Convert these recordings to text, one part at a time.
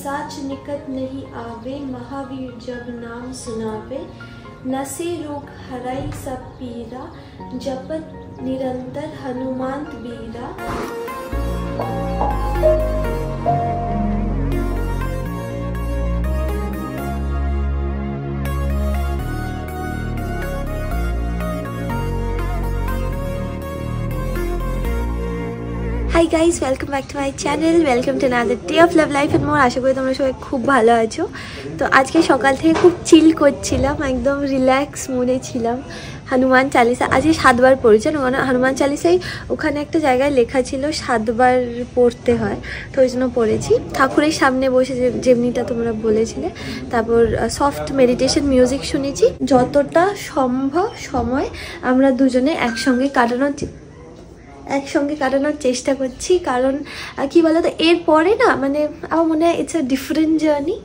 पिशाच निकट नहीं आवे, महावीर जब नाम सुनावे, नसे रोग हराई सब पीरा, जपत निरंतर हनुमान बीरा। Hi guys welcome back to my channel, welcome to another day of love life and more. आशा करी তোমরা সবাই খুব ভালো আছো। তো আজকে সকাল থেকে খুব চিল করছিলাম, একদম রিল্যাক্স মুডে ছিলাম। হনুমান চালিসা আজকে 7 বার পড়েছি। হনুমান চালিসাই ওখানে একটা জায়গায় লেখা ছিল 7 বার পড়তে হয়, তো ওই জন্য পড়েছি। ঠাকুরের সামনে বসে যেমনিটা তোমরা বলেছিলে, তারপর সফট মেডিটেশন মিউজিক শুনেছি। যতটা সম্ভব সময় আমরা দুজনে একসঙ্গে কাটানোর চেষ্টা করছি, কারণ কি বলতো এরপরে না মানে আমার মনে হয় ইটস আ ডিফারেন্ট জার্নি।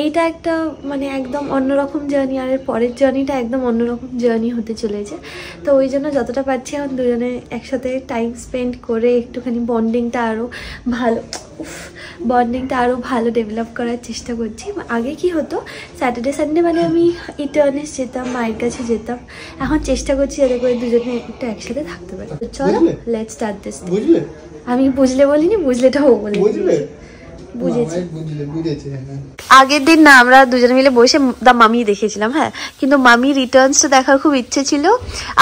এইটা একটা মানে একদম অন্যরকম জার্নি, আর এর পরের জার্নিটা একদম অন্যরকম জার্নি হতে চলেছে। তো ওই জন্য যতটা পারছি এখন দুজনে একসাথে টাইম স্পেন্ড করে একটুখানি বন্ডিংটা আরও ভালো ডেভেলপ করার চেষ্টা করছি। আগে কি হতো স্যাটারডে সানডে মানে আমি ইটার্নেস যেতাম, মায়ের কাছে যেতাম। এখন চেষ্টা করছি যাতে করে দুজনে একটু একসাথে থাকতে পারি। চলো লেটস স্টার্ট দিস। বুঝলে? আমি বুঝলে বলিনি, বুঝলেটাও বলি। বুঝেছি। আগের দিন না আমরা দুজনে মিলে বসে দা মামি দেখেছিলাম, হ্যাঁ, কিন্তু মামি রিটার্নসটা দেখার খুব ইচ্ছে ছিল।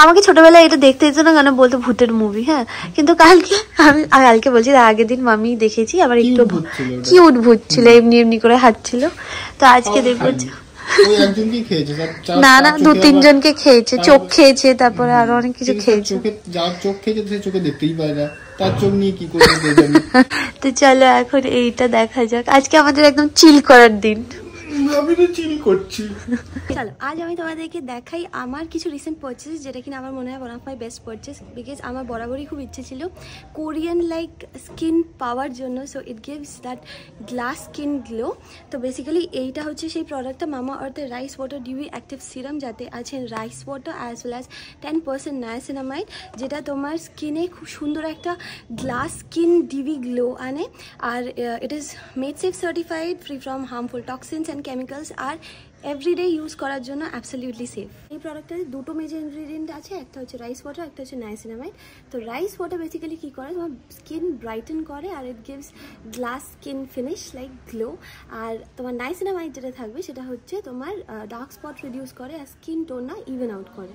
আমাকে ছোটবেলায় এটা দেখতে দিত না, কেন বলতো ভূতের মুভি, হ্যাঁ, কিন্তু কালকে বলছি আগের দিন মামি দেখেছি, আবার একটু কিউট ভূত ছিল, এমনি এমনি করে হাঁটছিল। তো আজকে দেখবো না 2-3 জনকে খেয়েছে, চোখ খেয়েছে, তারপরে আরো অনেক কিছু খেয়েছে। চোখ খেয়েছে চোখে দেখতেই পায় না, তার চোখ নিয়ে কি করবে। তো চলো এখন এইটা দেখা যাক। আজকে আমাদের একদম চিল করার দিন। চলো আজ আমি তোমাদেরকে দেখাই আমার কিছু রিসেন্ট পারচেস, যেটা কিনা আমার মনে হয় one of my best purchase, because আমার বরাবরই খুব ইচ্ছে ছিল কোরিয়ান লাইক স্কিন পাওয়ার জন্য। So it gives that glass skin glow. তো বেসিক্যালি এইটা হচ্ছে সেই প্রোডাক্টটা, মামা আর্থের rice water dewy active serum, যাতে আছে rice water as well as 10% niacinamide, যেটা তোমার স্কিনে খুব সুন্দর একটা গ্লাস স্কিন ডিউই গ্লো আনে। আর it is made safe certified, free from harmful toxins and chemicals, আর এভরিডে ইউজ করার জন্য অ্যাবসলিউটলি সেফ। এই প্রোডাক্টটার দুটো মেজর ইনগ্রিডিয়েন্ট আছে, একটা হচ্ছে রাইস ওয়াটার, একটা হচ্ছে নায়াসিনামাইড। তো রাইস ওয়াটার বেসিক্যালি কী করে, তোমার স্কিন ব্রাইটেন করে, আর it gives glass skin finish like glow. আর তোমার নায়াসিনামাইড যেটা থাকবে সেটা হচ্ছে তোমার ডার্ক স্পট রিডিউস করে, আর স্কিন টোন না ইভেন আউট করে।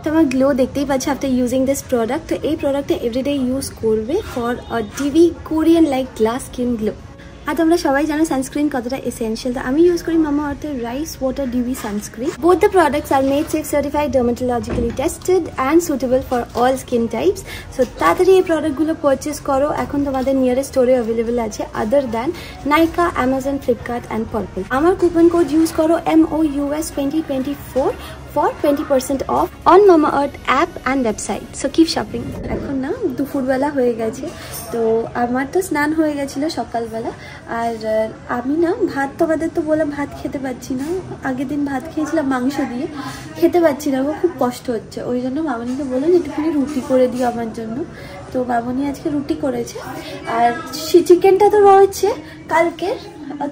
তোমার গ্লো দেখতেই পাচ্ছ আফটার ইউজিং দিস প্রোডাক্ট। তো এই প্রোডাক্টটা এভরিডে ইউজ করবে for a dewy Korean like glass skin glow. আর তোমরা সবাই জানো সানস্ক্রিন কতটা এসেনশিয়াল। তো আমি ইউজ করি মামা আর্থের rice water dewy sunscreen. Both the products are made safe certified, dermatologically tested and suitable for all skin types. So তাড়াতাড়ি এই প্রোডাক্টগুলো পারচেস করো, এখন তোমাদের নিয়ারেস্ট স্টোরে অ্যাভেলেবেল আছে other than Nykaa, Amazon, Flipkart and purple. আমার কুপন কোড ইউজ করো MOUS 2024 for 20% off on Mamaearth app and website. So keep shopping. এখন না দুপুরবেলা হয়ে গেছে, তো আমার তো স্নান হয়ে গেছিলো সকালবেলা। আর আমি না ভাত, তোমাদের তো বললাম ভাত খেতে পারছি না। আগের দিন ভাত খেয়েছিলাম মাংস দিয়ে, খেতে পারছি না, আমার খুব কষ্ট হচ্ছে। ওই জন্য মামনিকে বললাম একটুখানি রুটি করে দিও আমার জন্য। তো মামনি আজকে রুটি করেছে, আর চিকেনটা তো রয়েছে কালকের।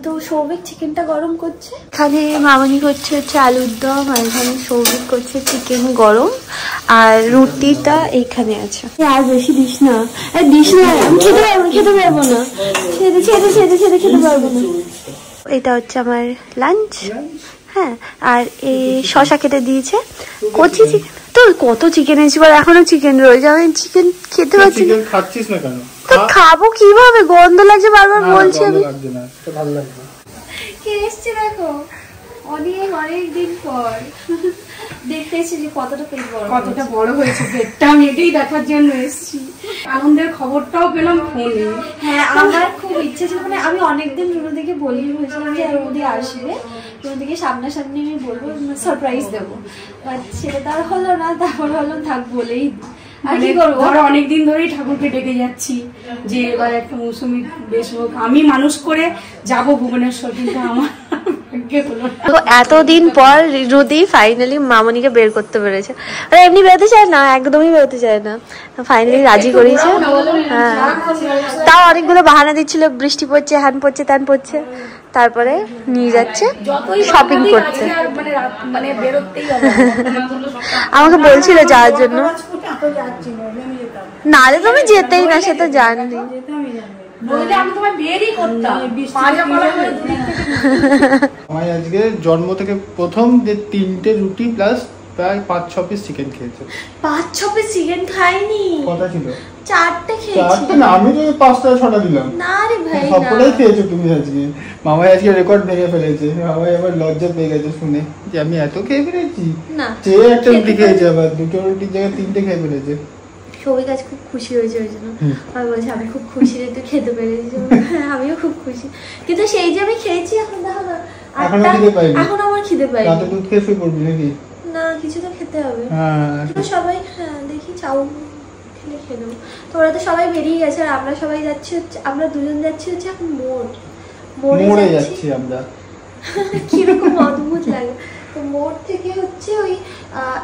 তো সৌভিক চিকেনটা গরম করছে, এখানে মামনি করছে হচ্ছে আলুর দম, আর এখানে সৌভিক করছে চিকেন গরম, আর রুটিটা এইখানে আছে। আর বেশি দিস না, আমি খেতে পারবো না, খেতে পারবো না। এটা হচ্ছে আমার লাঞ্চ, হ্যাঁ। আর এই শশা কেটে দিয়েছে, কচি চিকেন। তো কত চিকেন এনেছি, এখনো চিকেন রয়েছে, আমি চিকেন খেতে পারছি না। খাচ্ছিস না কেন? তো খাবো কিভাবে, গন্ধ লাগছে, বারবার বলছি আমি। কে এসছে দেখো, অনেক দিন পর দেখতে এসেছি যে কতটা বড় হয়েছে পেটটা। আমি এটাই দেখার জন্য এসেছি, আনন্দের খবরটাও পেলাম ফোনে। হ্যাঁ, আমার খুব ইচ্ছে ছিল, মানে আমি অনেকদিন রুনুদিকে বলি হয়েছিলাম যে রুনুদি আসবে, রুনুদিকে সামনাসামনি আমি বলবো, সারপ্রাইজ দেবো, বাট সেটা তার হলো না। তারপর হলো থাক বলেই, আর কি করবো, অনেকদিন ধরেই ঠাকুরকে ডেকে যাচ্ছি যে এবার একটা মৌসুমি বেশ হোক। আমি মানুষ করে যাবো ভুবনেশ্বর, কিন্তু আমার তো এতদিন পর রুদি ফাইনালি মামনিকে বের করতে পেরেছে। আরে এমনি বেরোতে চায় না, একদমই বেরোতে চায় না, ফাইনালি রাজি করিয়েছে। হ্যাঁ, তাও অনেকগুলো বাহানা দিচ্ছিল, বৃষ্টি পড়ছে, হ্যান পড়ছে, ত্যান পড়ছে, তারপরে নিয়ে যাচ্ছে শপিং করতে। আমাকে বলছিল যাওয়ার জন্য, নালে তুমি যেতেই না, সে তো জানি। আজকে জন্ম থেকে প্রথম যে 3টে রুটি প্লাস প্রায় 5-6 পিস চিকেন খেয়েছে। 5-6 পিস চিকেন খাইনি, কথা ছিল 4টে খেয়েছি। 4টে না, আমি তো 5টা-6টা দিলাম। না রে ভাই, সবটাই খেয়েছো তুমি আজকে। মামাই আজকে রেকর্ড ভেঙে ফেলেছে। মামাই আবার লজ্জা পেয়ে গেছে শুনে যে আমি এত খেয়ে ফেলেছি। না, চেয়ে একটা রুটি খেয়েছে, আবার 2টো রুটির জায়গায় 3টে খেয়ে ফেলেছে। সবাই কাজ খুব খুশি হয়েছে ওই জন্য। আমি বলছি আমি খুব খুশি রে তুই খেতে পেরেছিস। আমিও খুব খুশি, কিন্তু সেই যে আমি খেয়েছি এখন দেখো না, এখন আমার খিদে পাই। রাতে দুধ খেয়ে শুয়ে পড়বি নাকি? না, কিছু তো খেতে হবে। হ্যাঁ, সবাই দেখি চাউ খেলে খেয়ে নেবো। তো ওরা তো সবাই বেরিয়ে গেছে, আর আমরা সবাই যাচ্ছি হচ্ছে, আমরা দুজন যাচ্ছি হচ্ছে এখন মোড়ে যাচ্ছি আমরা। কিরকম অদ্ভুত লাগে। তো মোড় থেকে হচ্ছে ওই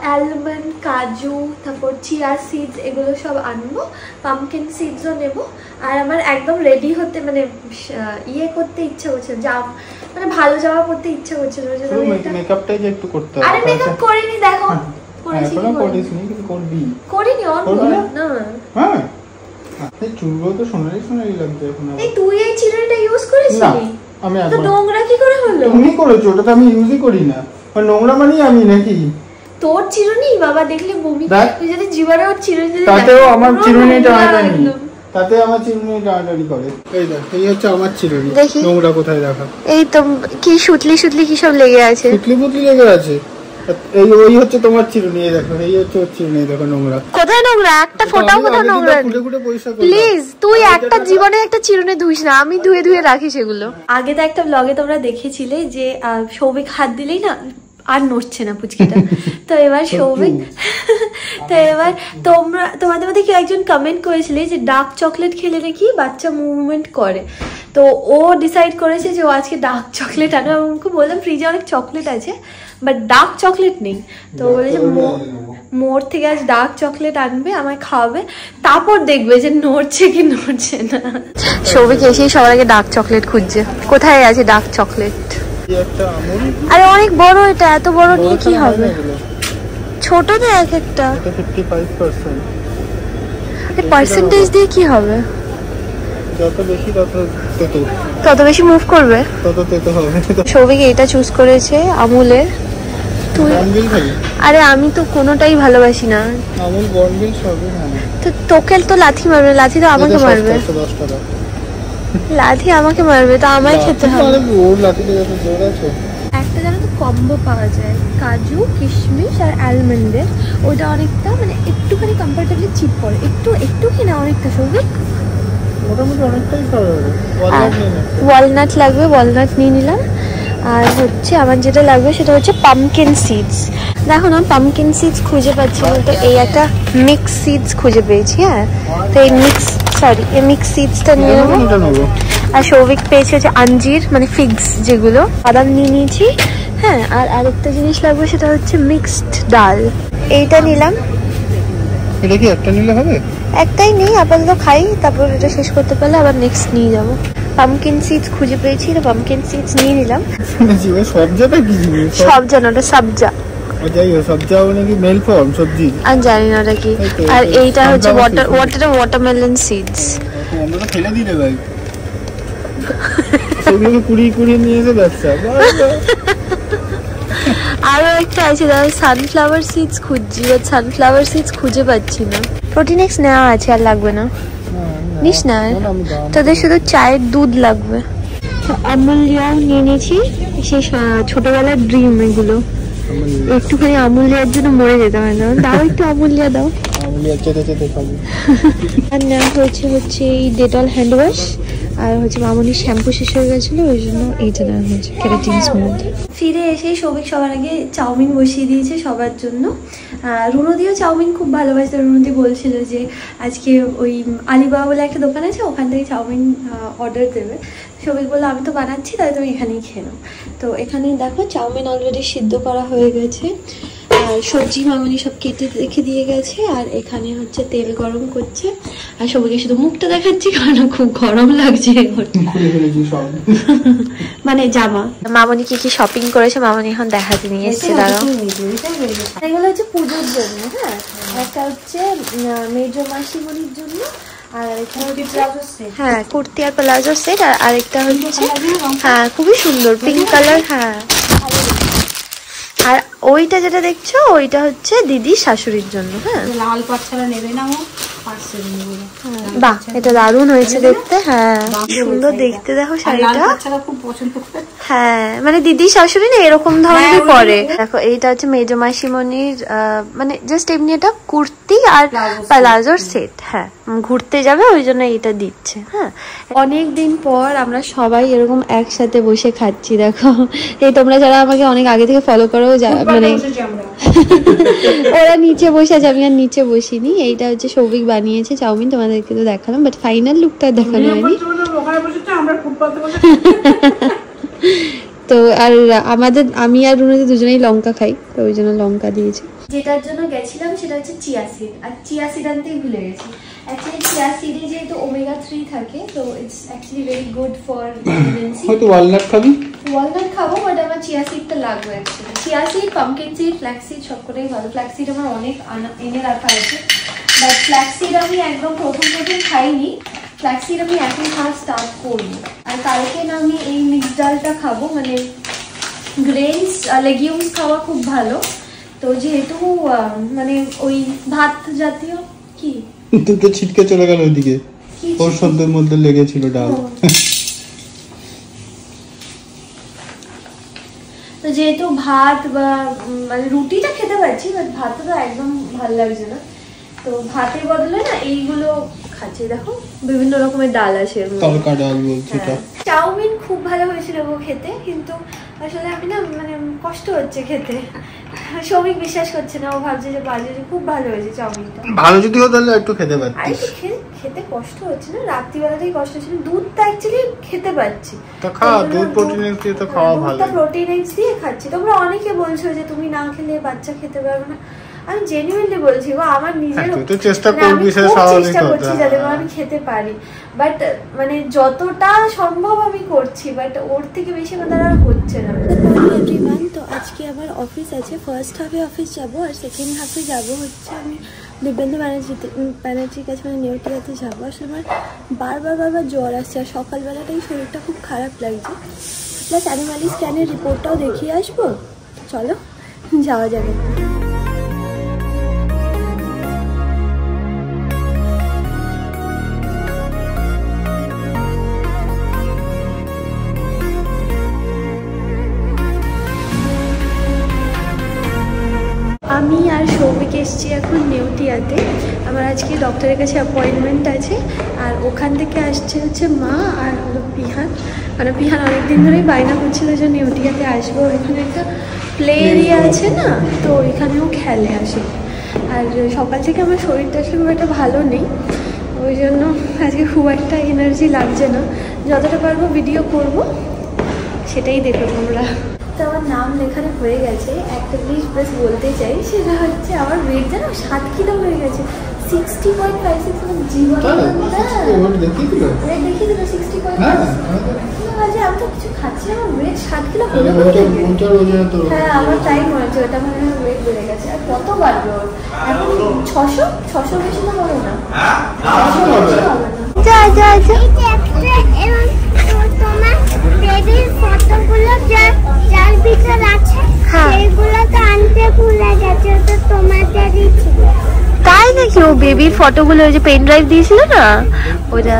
অ্যালমন্ড, কাজু, তারপর চিয়া সিডস এগুলো সব আনবো, পামকিন সিডসও নেবো। আর আমার একদম রেডি হতে মানে ইয়ে করতে ইচ্ছা করছে, মানে ভালো জামা পরতে ইচ্ছা করছে। মেকআপটাই যে একটু করতে হবে। আরে মেকআপ করিনি, দেখো করিনি, না। হ্যাঁ, চুলগুলো তো সোনালি সোনালি লাগছে এখন। তুই এই চিরুনিটা ইউজ করেছিলি? আমি তো নোংরা কি করে হলো? তুমি করেছো, ওটা তো আমি ইউজই করি না। আর নোংরা মানেই আমি নাকি? তোর চিরুনি বাবা দেখলে বমি। তুই যদি জীবনে ওর চিরুনি দিলে, তাতেও আমার চিরুনি টানাটানি, তাতে আমার চিরুনি টানাটানি করে। এই দেখ, এই হচ্ছে আমার চিরুনি। নোংরা কোথায় দেখা? এই তো কি সুতলি সুতলি কি সব লেগে আছে, সুতলি পুতলি লেগে আছে। এই ওই হচ্ছে তোমার চিরুনি, এই দেখো, এই হচ্ছে ওর চিরুনি, দেখো নোংরা। কোথায় নোংরা? একটা ফোঁটাও কোথাও নোংরা? প্লিজ তুই একটা জীবনে একটা চিরুনি ধুইস না, আমি ধুয়ে ধুয়ে রাখি সেগুলো। আগে তো একটা ব্লগে তোমরা দেখেছিলে যে সৌভিক হাত দিলেই না আর নড়ছে না পুচকিটা। তো এবার সৌভিক, তো এবার তোমাদের মধ্যে কেউ একজন কমেন্ট করেছিলে যে ডার্ক চকলেট খেলে নাকি বাচ্চা মুভমেন্ট করে। তো ও ডিসাইড করেছে যে ও আজকে ডার্ক চকলেট আনবে। আমাকে বললাম ফ্রিজে অনেক চকলেট আছে, বাট ডার্ক চকলেট নেই। তো বলেছে মোড় থেকে আজ ডার্ক চকলেট আনবে, আমায় খাওয়াবে, তারপর দেখবে যে নড়ছে কি নড়ছে না। সৌভিক এসেই সবার আগে ডার্ক চকলেট খুঁজছে, কোথায় আছে ডার্ক চকলেট। আরে অনেক বড়, এটা এত বড় নিয়ে কি হবে? ছোট তো এক একটা। 55%। পার্সেন্টেজ দিয়ে কি হবে? যত বেশি তত বেশি মুভ করবে, তত তেতো হবে। সৌভিক এটা চুজ করেছে আমুলের। তুই আরে আমি তো কোনোটাই ভালোবাসি না। আমুল বর্নভিল সবই ভালো। তো তোকে তো লাথি মারবে, লাথি তো আমাকে মারবে। 10 টাকা লাথি আমাকে মারবে, তো আমায় খেতে হবে। ওর লাথিতে যত জোর আছে। একটা জানো তো কম্বো পাওয়া যায় কাজু, কিশমিশ আর আলমন্ডের। ওটা অনেকটা মানে একটুখানি কমফোর্টেবলি চিপ পড়ে, একটু কিনা অনেকটা। সৌভিক মোটামুটি অনেকটাই ওয়ালনাট লাগবে, ওয়ালনাট নিয়ে নিলাম। আর হচ্ছে আমার যেটা লাগবে সেটা হচ্ছে পামকিন সিডস। দেখো না পামকিন সিডস খুঁজে পাচ্ছি না, তো এই একটা মিক্স সিডস খুঁজে পেয়েছি। হ্যাঁ, তো এই মিক্স সিডসটা নিয়ে নেবো। আর সৌভিক পেয়েছে হচ্ছে আঞ্জির মানে ফিগস, যেগুলো বাদাম নিয়ে নিয়েছি। হ্যাঁ, আর আরেকটা জিনিস লাগবে সেটা হচ্ছে মিক্সড ডাল, এইটা নিলাম। এটা কি একটা নিলে হবে? একটাই নেই, আপাতত খাই, তারপর এটা শেষ করতে পারলে আবার নেক্সট নিয়ে যাবো। পামকিন সিডস খুঁজে পেয়েছি, তো পামকিন সিডস নিয়ে নিলাম। সবজাটা কি জিনিস? সবজা না, ওটা সাবজা। আমি জানি না ওটা কি। আর এইটা হচ্ছে ওয়াটারমেলন সিডস। আরো একটা আছে সানফ্লাওয়ার সিডস খুঁজছি, বাট সানফ্লাওয়ার সিডস খুঁজে পাচ্ছি না। প্রোটিন এক্স নেওয়া আছে, আর লাগবে না। নিস না, তোদের শুধু চায়ের দুধ লাগবে। আমুলিয়া নিয়ে নিয়েছি, সেই ছোটবেলার ড্রিম এগুলো। একটুখানি আমুলিয়ার জন্য মরে যেতে হয় না। দাও একটু আমুলিয়া দাও। আর নেওয়া হচ্ছে এই ডেটল হ্যান্ড ওয়াশ, আর হচ্ছে মামনির শ্যাম্পু শেষ হয়ে গেছিলো, ওই জন্য এইটা নেওয়া হয়েছে কেরাটিন স্মুথ। ফিরে এসেই সৌভিক সবার আগে চাউমিন বসিয়ে দিয়েছে সবার জন্য। রুনুদিও চাউমিন খুব ভালোবাসে। রুনুদি বলছিল যে আজকে ওই আলিবাবা বলে একটা দোকান আছে, ওখান থেকে চাউমিন অর্ডার দেবে। সৌভিক বললো আমি তো বানাচ্ছি, তাই তুমি এখানেই খেয়ে নাও। তো এখানে দেখো চাউমিন অলরেডি সিদ্ধ করা হয়ে গেছে, আর সবজি মামনি সব কেটে রেখে দিয়ে গেছে। আর এখানে হচ্ছে তেল গরম করছে, আর সবাইকে শুধু মুখটা দেখাচ্ছি কারণ খুব গরম লাগছে। মানে জামা মামনি কি কি শপিং করেছে মামনি এখন দেখাতে নিয়ে এসছে। দাঁড়াও, এগুলো হচ্ছে পুজোর জন্য। হ্যাঁ, একটা হচ্ছে মেজো মাসিমণির জন্য, আর হ্যাঁ কুর্তি আর প্লাজো সেট, আর আরেকটা হচ্ছে হ্যাঁ খুবই সুন্দর পিঙ্ক কালার। হ্যাঁ, আর ওইটা যেটা দেখছো ওইটা হচ্ছে দিদির শাশুড়ির জন্য। হ্যাঁ, লাল পাটছাড়া নেবে না ও? বাহ, এটা দারুণ হয়েছে দেখতে। হ্যাঁ, সুন্দর দেখতে। দেখো শাড়িটা খুব পছন্দ করে। হ্যাঁ, মানে দিদি শাশুড়ি না এরকম ধরনেরই পরে। দেখো এইটা হচ্ছে মেজো মাসিমণির, মানে জাস্ট এমনি এটা কুর্তি আর প্লাজোর সেট। হ্যাঁ, ঘুরতে যাবে ওই জন্য এইটা দিচ্ছে। হ্যাঁ, অনেক দিন পর আমরা সবাই এরকম একসাথে বসে খাচ্ছি। দেখো এই তোমরা যারা আমাকে অনেক আগে থেকে ফলো করো, মানে ওরা নিচে বসে আছে, আমি আর নিচে বসিনি। এইটা হচ্ছে সৌভিক বানিয়েছে চাউমিন, তোমাদেরকে তো দেখালাম, বাট ফাইনাল লুকটা দেখানো হয়নি। তো আর আমি আর রুনুদি দুজনেই লঙ্কা খাই, তো ওই জন্য লঙ্কা দিয়েছি। যেটার জন্য গেছিলাম সেটা হচ্ছে চিয়া সিড, আর চিয়া সিড আনতেই ভুলে গেছি। অ্যাকচুয়ালি চিয়া সিডে যেহেতু ওমেগা 3 থাকে, তো it's actually very good for pregnancy. হয়তো ওয়ালনাট খাবি? ওয়ালনাট খাবো, বাট আমার চিয়া সিডটা লাগবে actually. Chia seed, pumpkin seed, flax seed সবকটাই ভালো। ফ্ল্যাক্স সিড আমার অনেক এনে রাখা আছে, বাট ফ্ল্যাক্স সিড আমি একদম প্রথম খাইনি। ফ্ল্যাক্স সিড আমি এখন খাওয়া স্টার্ট করবো। আর কালকে না আমি এই মিক্স ডালটা খাবো, মানে গ্রেনস লেগিউমস খাওয়া খুব ভালো। তো যেহেতু মানে ওই ভাত জাতীয় কি দুটো ছিটকে চলে গেল ওইদিকে, ওর শব্দের মধ্যে লেগেছিল ডাল। তো যেহেতু ভাত বা মানে রুটিটা খেতে পারছি, বাট ভাতটা তো একদম ভালো লাগছে না, তো ভাতের বদলে না এইগুলো খাচ্ছি। দেখো বিভিন্ন রকমের ডাল আছে এর মধ্যে, তড়কা ডাল বলছি। চাউমিন খুব ভালো হয়েছিল গো খেতে, কিন্তু আসলে আমি না মানে কষ্ট হচ্ছে খেতে। সৌভিক বিশ্বাস করছে না, ও ভাবছে যে বাজে, খুব ভালো হয়েছে চাউমিনটা। ভালো যদি হতো তাহলে একটু খেতে পারতি। আর খেতে কষ্ট হচ্ছে না, রাত্রিবেলাতেই কষ্ট হচ্ছে। দুধটা অ্যাকচুয়ালি খেতে পাচ্ছি, তো খাও, দুধ প্রোটিন এক্স দিয়ে তো খাওয়া ভালো। দুধটা প্রোটিন এক্স দিয়ে খাচ্ছি। তোমরা অনেকে বলছো যে তুমি না খেলে বাচ্চা খেতে পারবে না, আমি জেনুইনলি বলছি গো, আমার নিজের চেষ্টা করছি যাতে আমি খেতে পারি, বাট মানে যতটা সম্ভব আমি করছি, বাট ওর থেকে বেশি আমার আর হচ্ছে না। এভরিওয়ান, তো আজকে আমার অফিস আছে। ফার্স্ট হাফে অফিস যাবো, আর সেকেন্ড হাফে যাবো হচ্ছে আমি দিব্যেন্দু ব্যানার্জির কাছে, মানে নেউটিয়াতে যাবো। আসলে আমার বারবার জ্বর আসছে, আর সকালবেলাটাই শরীরটা খুব খারাপ লাগছে। প্লাস অ্যানিমালি স্ক্যানের রিপোর্টটাও দেখিয়ে আসবো। চলো যাওয়া যাবে। আমি আর সৌভিক এসেছি এখন নেউটিয়াতে। আমার আজকে ডক্টরের কাছে অ্যাপয়েন্টমেন্ট আছে, আর ওখান থেকে আসছে হচ্ছে মা আর হলো পিহান। মানে পিহান অনেকদিন ধরেই বায়না করছিল যে নেউটিয়াতে আসবো, এখানে একটা প্লে এরিয়া আছে না, তো এখানেও খেলে আসে। আর সকাল থেকে আমার শরীরটা আসলে খুব একটা ভালো নেই, ওই জন্য আজকে খুব একটা এনার্জি লাগছে না। যতটা পারবো ভিডিও করব, সেটাই দেখো তোমরা। তো আমার নাম লেখানো হয়ে গেছে। একটা জিনিস বেশ বলতে চাই, সেটা হচ্ছে আমার ওয়েট জানো 7 কিলো হয়ে গেছে। 60.56 জীবন দেখিয়ে দিল 60.56। আমি তো কিছু খাচ্ছি, আমার ওয়েট 7 কিলো হয়ে গেছে। হ্যাঁ, আমার তাই মনে হচ্ছে, ওটা মানে ওয়েট বেড়ে গেছে। আর কত বাড়বে ওর এখন? 600 বেশি না বলো না, 600 বেশি হবে না। যা যা যা তোমার বেবির ফটোগুলো যার ভিতর আছে সেগুলো তো আনতে ভুলে গেছে, তো তোমাদেরই ছিল। তাই নাকি? ও বেবির ফটোগুলো ওই যে পেন ড্রাইভ দিয়েছিল না, ওটা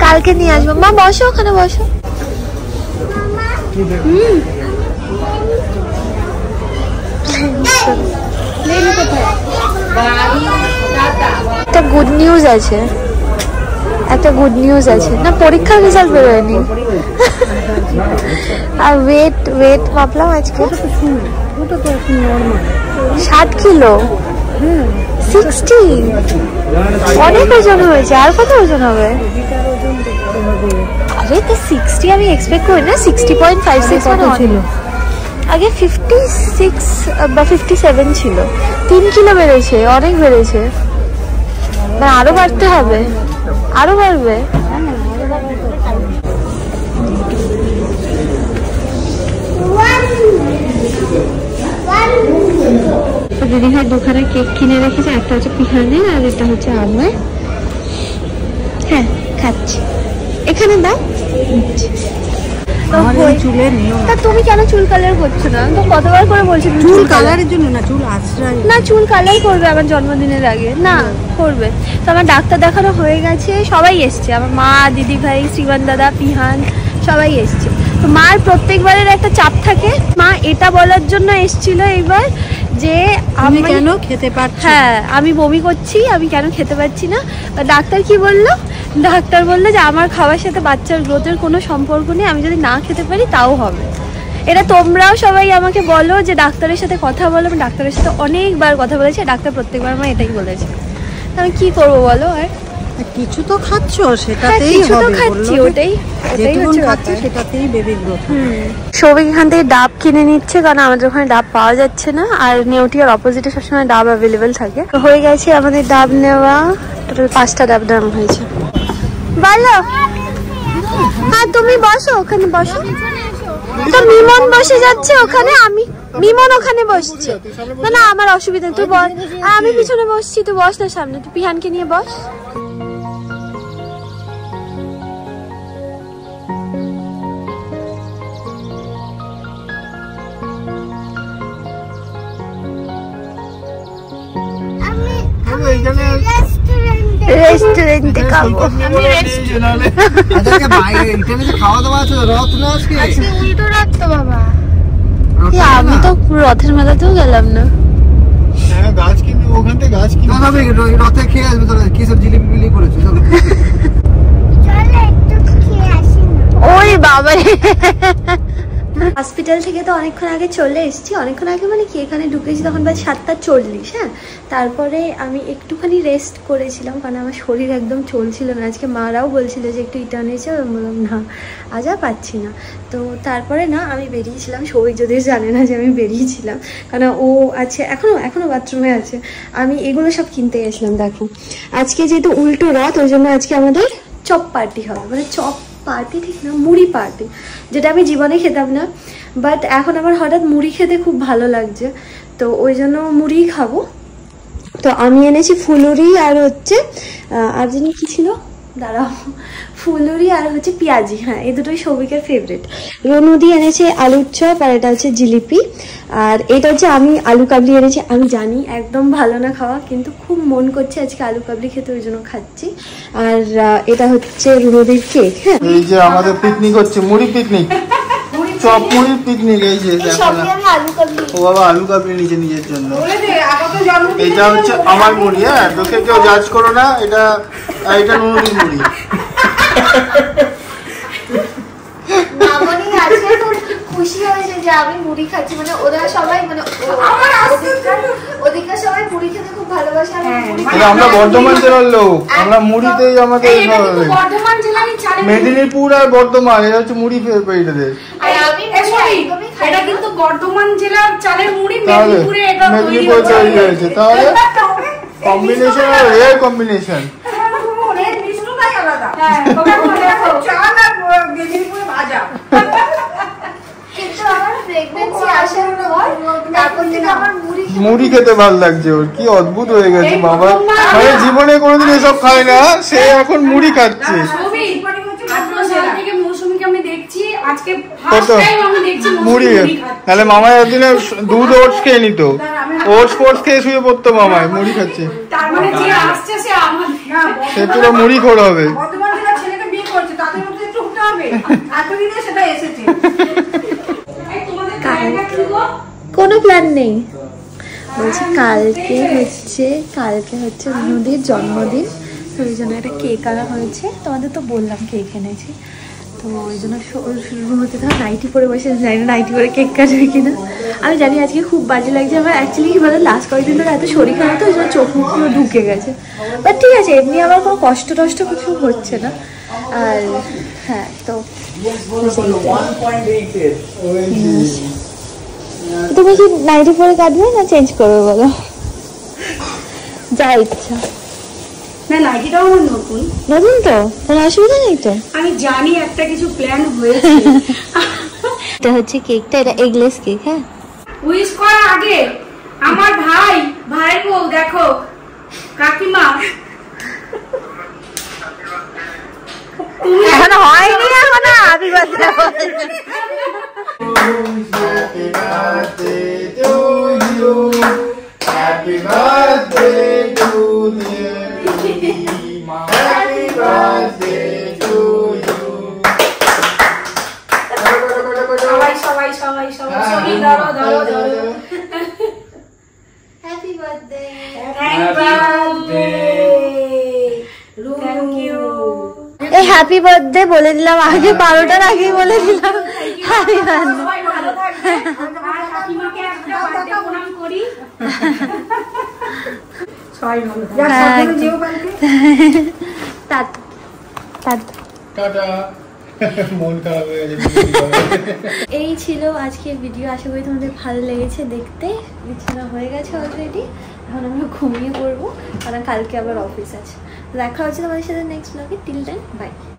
কালকে নিয়ে আসবো। মা বসো, ওখানে বসো। কোথায় একটা গুড নিউজ আছে, একটা গুড নিউজ আছে না, পরীক্ষার রেজাল্ট বেরোয়নি। আর ওয়েট ভাবলাম আজকে 60 কিলো, 60, অনেক ওজন হয়েছে। আর কত ওজন হবে? আরে তো 60 আমি এক্সপেক্ট করি না, 60.56 মানে ছিল আগে, 56 বা 57 ছিল। 3 কিলো বেড়েছে, অনেক বেড়েছে। মানে আরো বাড়তে হবে, আরো বাড়বে। দিদিভাই দোকানে কেক কিনে রেখেছে, একটা হচ্ছে পিহানের আর এটা হচ্ছে আমার। হ্যাঁ খাচ্ছি, এখানে দাও। তুমি কেন চুল কালার করছো না? তো কতবার করে বলছি চুল কালারের জন্য না, চুল আশ্রয় না, চুল কালার করবে আমার জন্মদিনের আগে না করবে। তো আমার ডাক্তার দেখানো হয়ে গেছে, সবাই এসছে, আমার মা, দিদি ভাই, শ্রীমান দাদা, পিহান সবাই এসছে। তো মার প্রত্যেকবারের একটা চাপ থাকে, মা এটা বলার জন্য এসছিল এইবার যে আমি কেন খেতে পারছি, হ্যাঁ আমি বমি করছি, আমি কেন খেতে পারছি না। ডাক্তার কি বললো? ডাক্তার বললো যে আমার খাওয়ার সাথে বাচ্চার গ্রোথের কোনো সম্পর্ক নেই, আমি যদি না খেতে পারি তাও হবে। এটা তোমরাও সবাই আমাকে বলো যে ডাক্তারের সাথে কথা বলো। আমি ডাক্তারের সাথে অনেকবার কথা বলেছি, ডাক্তার প্রত্যেকবার আমার এটাই বলেছে। আমি কি করবো বলো? আর কিছু তো খাচ্ছ, সেটাতেই কিছু তো খাচ্ছি, ওটাই হচ্ছে কথা, সেটাতেই বেবি গ্রোথ। সবাই এখান থেকে ডাব কিনে নিচ্ছে, কারণ আমাদের ওখানে ডাব পাওয়া যাচ্ছে না, আর নেউটিয়ার অপোজিটে সবসময় ডাব অ্যাভেলেবেল থাকে। হয়ে গেছে আমাদের ডাব নেওয়া, টোটাল 5টা ডাব নেওয়া হয়েছে। বলো, হ্যাঁ তুমি বসো, ওখানে বসো। তো মিমন বসে যাচ্ছে ওখানে, আমি মিমন ওখানে বসছে। না না আমার অসুবিধা, তুই বস, আমি পিছনে বসছি, তুই বস না সামনে, তুই পিহানকে নিয়ে বস। রেস্টুরেন্টে খাবো। খাওয়া দাওয়া আছে, রথ না আজকে, উল্টো রথ তো বাবা। আমি তো রথের মেলাতেও গেলাম না। গাছ কিনে ওখান থেকে গাছ কিনে রথে খেয়ে আসবে। তোরা কি সব জিলিপি বিলি করেছো? ওই বাবা, হসপিটাল থেকে তো অনেকক্ষণ আগে চলে এসেছি। অনেকক্ষণ আগে মানে কি, এখানে ঢুকেছি তখন বাজে 7:40। হ্যাঁ, তারপরে আমি একটুখানি রেস্ট করেছিলাম, কারণ আমার শরীর একদম চলছিল না। আজকে মারাও বলছিল যে একটু ইটার্ন এসে, বললাম না আজ আর পাচ্ছি না। তো তারপরে না আমি বেরিয়েছিলাম, সবাই যদি জানে না যে আমি বেরিয়েছিলাম, কারণ ও আছে এখনো বাথরুমে আছে। আমি এগুলো সব কিনতে গেছিলাম। দেখো আজকে যেহেতু উল্টো রথ, ওই জন্য আজকে আমাদের চপ পার্টি হবে, মানে চপ পার্টি ঠিক না, মুড়ি পার্টি, যেটা আমি জীবনে খেতাম না, বাট এখন আমার হঠাৎ মুড়ি খেতে খুব ভালো লাগছে, তো ওই জন্য মুড়ি খাবো। তো আমি এনেছি ফুলুরি আর হচ্ছে আর জানি কি ছিল, দাঁড়াও, ফুলুরি আর হচ্ছে পেঁয়াজি। হ্যাঁ, এই দুটোই সৌভিকের ফেভারিট। রনুদি এনেছে আলুর চপ, আর এটা হচ্ছে জিলিপি, আর এটা হচ্ছে আমি আলু কাবলি এনেছি। আমি জানি একদম ভালো না খাওয়া, কিন্তু খুব মন করছে আজকে আলু কাবলি খেতে, ওই জন্য খাচ্ছি। আর এটা হচ্ছে রনুদির কেক। হ্যাঁ, এই যে আমাদের পিকনিক হচ্ছে, মুড়ি পিকনিক, চপ মুড়ি পিকনিক। এই যে ও বাবা আলু কাবলি নিচে নিজের জন্য। এটা হচ্ছে আমার মুড়ি, হ্যাঁ তোকে কেউ জাজ করো না, এটা নুনুদির মুড়ি। খুশি হয়েছে যে আমি মুড়ি খাচ্ছি, মানে ওরা সবাই, মানে ওদিককার সবাই মুড়ি খেতে খুব ভালোবাসে। আমরা বর্ধমান জেলার লোক, আমরা মুড়িতেই আমাদের মেদিনীপুর আর বর্ধমান, এটা হচ্ছে মুড়ি ফেভারিটদের। এটা কিন্তু বর্ধমান জেলার চালের মুড়ি, মেদিনীপুরে এটা তৈরি হয়েছে। তাহলে কম্বিনেশন আর রেয়ার কম্বিনেশন। মুড়ি খেতে ভালো লাগছে ওর, কি অদ্ভুত হয়ে গেছে বাবা, মানে জীবনে কোনোদিন এসব খায় না, সে এখন মুড়ি খাচ্ছে। মুড়ি তাহলে মামাই একদিনে দুধ ওটস খেয়ে নিত, ওটস খেয়ে শুয়ে পড়তো, মামাই মুড়ি খাচ্ছে, সে পুরো মুড়ি খোর হবে। কোনো প্ল্যান নেই, বলছি কালকে হচ্ছে নদীর জন্মদিন, তো ওই জন্য একটা কেক আনা হয়েছে। তোমাদের তো বললাম কেক এনেছি, তো ওই জন্য রুমতে ধর নাইটি পরে বসে, জানি না নাইটি পরে কেক কাটবে কিনা। আমি জানি আজকে খুব বাজে লাগছে আমার, অ্যাকচুয়ালি কি বলে লাস্ট কয়েকদিন ধরে এত শরীর খারাপ, তো ওই জন্য চোখ মুখ পুরো ঢুকে গেছে। বাট ঠিক আছে, এমনি আমার কোনো কষ্ট টষ্ট কিছু হচ্ছে না। আর হ্যাঁ, তো তুমি কি নাইটি পরে কাটবে না চেঞ্জ করবে বলো? যা ইচ্ছা। না, নাইটিটাও আমার নতুন তো কোনো অসুবিধা নেই তো। আমি জানি একটা কিছু প্ল্যান হয়েছে। এটা হচ্ছে কেকটা, এটা এগলেস কেক। হ্যাঁ, উইশ করার আগে আমার ভাইয়ের বউ দেখো, কাকিমা এখন হয়নি, এখন happy birthday. Happy birthday to you. Happy birthday to you. সবাই ধরো। Happy birthday. Thank you. এই হ্যাপি বার্থডে বলে দিলাম আগে, 12টার আগেই বলে দিলাম হ্যাপি বার্থডে। সবাই ভালো থাকবে, আর কাকিমাকে একটা বার্থডে প্রণাম করি। সবাই ভালো থাকবে, সাবধানে যেও কালকে। টাটা। মন খারাপ হয়ে গেছে। এই ছিল আজকের ভিডিও, আশা করি তোমাদের ভালো লেগেছে দেখতে। বিছানা হয়ে গেছে অলরেডি, এখন আমরা ঘুমিয়ে পড়বো, কারণ কালকে আবার অফিস আছে। দেখা হচ্ছে তোমাদের সাথে নেক্সট ব্লগে। Till then by.